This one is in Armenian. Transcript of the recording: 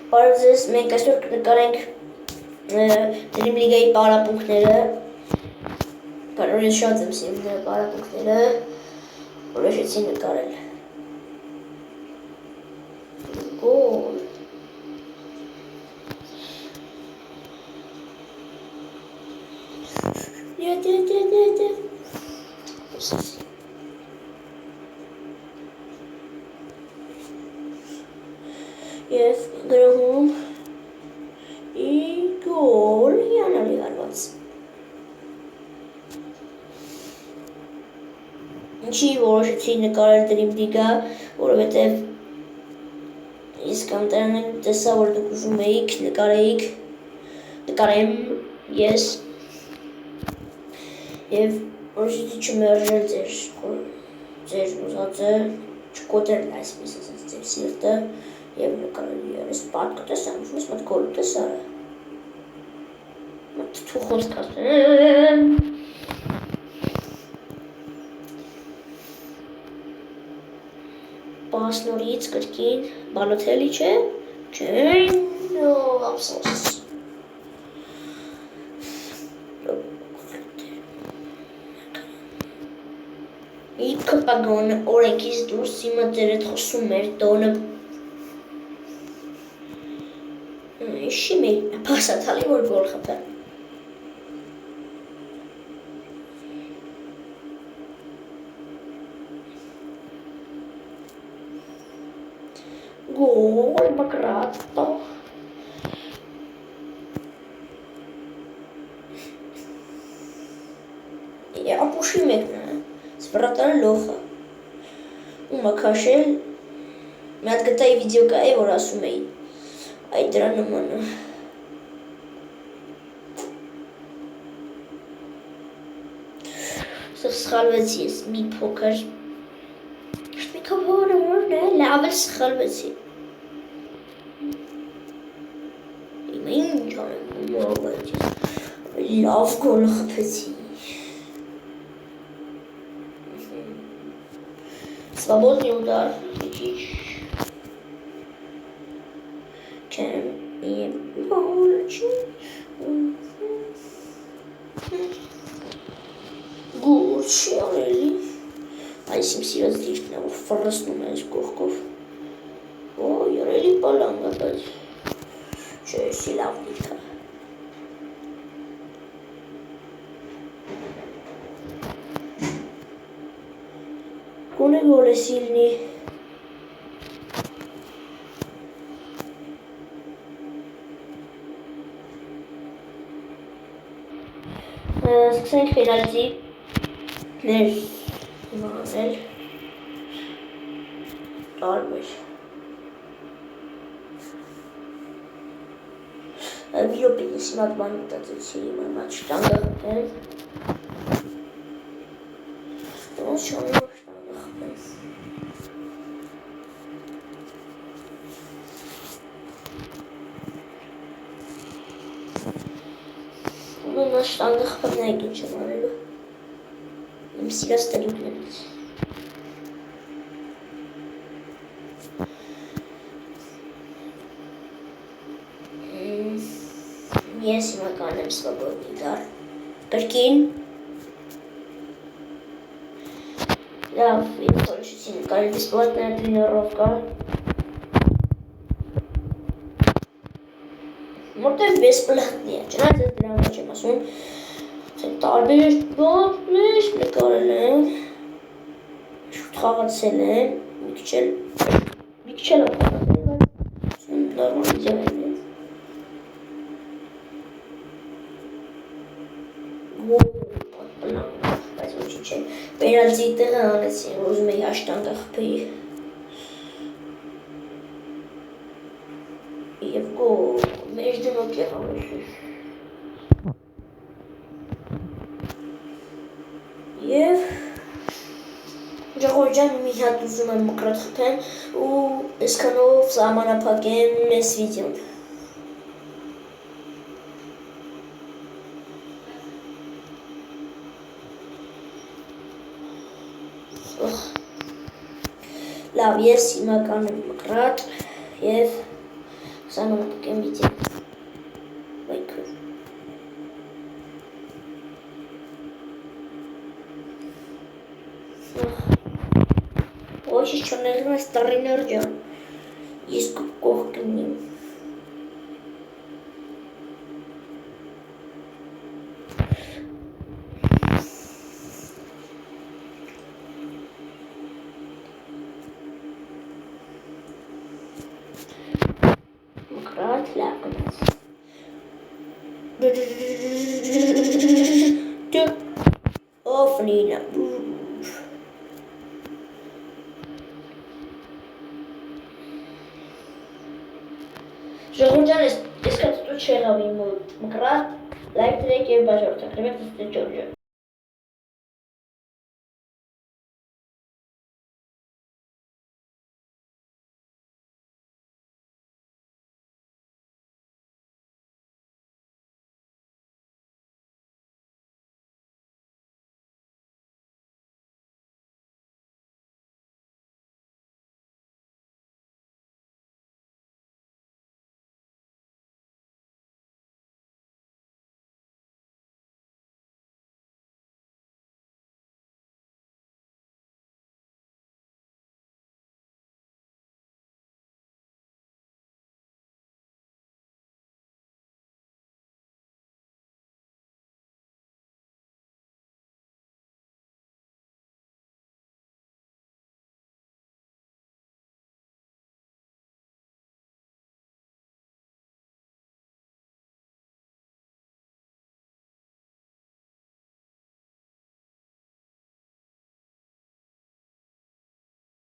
Բարև ձեզ, մենք այսօր կնկարենք Dream League-ի պարապմունքները, բարև ես շատ եմ սիրում նրա պարապմունքները, որոշեցի նկարել։ Գոլ։ Եվ գրում գոլ հիանալի արված։ Ինչի որոշեցի նկարել Dream League-ը, որովհետև ես կամ տրանին տեսա, որ դուք ուզում էիք նկարեմ ես և որոշեցի չմերժել ձեր ուզածը, չկոտրել այսպես ասած ձեր սիրտը և նկարել ես պատկը տեսամ, ուզում ես մատ գոլը տեսա, մատ թու խոսք ասեմ, պասնորից կրկին բալոթելի չէ, չեն, ապսոս, իքը պագոնը օրենքից դուրս իմը դեր էդ խոսում մեր տոնը Իշի մեր պասատալի որ գոլ խպը Գոլ մկրատո ապուշի մեկն է Սպրատանը լոխը ու մակաշել մի հատ գտայի վիդեո կա է, որ ասում էի այդ դրա նմանը սխալվեցի ես մի փոքր մի քոփորը որն է լավ էլ սխալվեցի իմ ինչ անեմ լավ գոլ խփեցի Свободный удар. Чем и больше. Гурчи, алели. Այսիմ սիրած դիրքն է, որ ֆռսնում է այս կողքով։ Ոյ, երելի պալանգ է, բայց չէ, էսի լավ դիրք է։ Գոնե գոլ է սիլնի։ Սկսենք պենալտիներ իմանել տարբեր։ Մի րոպե ես իմ հատ բան մտածեցի, իմ հատ շտանգը խփեմ։ Ոնց չանեմ Ուրեմն շտանգը խփնայք ինչ եմ արելու իմ սիրած տրիկներից ես հիմա կանեմ սվաբոդնի դար կրկին լավ ես որոշեցի նկարել բեսպլատная тренировка Որտեղ բեսպլատնի է, չնայած ես դրա մեջ եմ ասում, տարբեր բաններ նկարել եմ, շուտ խաղացել եմ, մի քիչ էլ խաղացել, բայց նորմալ վիդեոներ են։ Բայց ոչինչ չէ, պենալտիի տեղը անեցի, ուզում էի աշտանգը խփեի։ Եվ գոլ, մեր դնոք եղավ էսուր։ Եվ Ջախորջան մի հատ ուզում եմ մկրատ խփեմ ու այսքանով սահմանափակեմ մեզ վիդեոն։ Լավ, ես հիմա կանեմ մկրատ և Самое такое видео. Лайков. Очень черный старый нердер. Есть кукох к ним. Макрат ляпканец. Офнина. Ժողովրդյան ես կա тут չեղավ իմ մոտ մկրատ լայք դրեք եւ բաժորտակ։ Ռեբեկա ստե Ջորջը։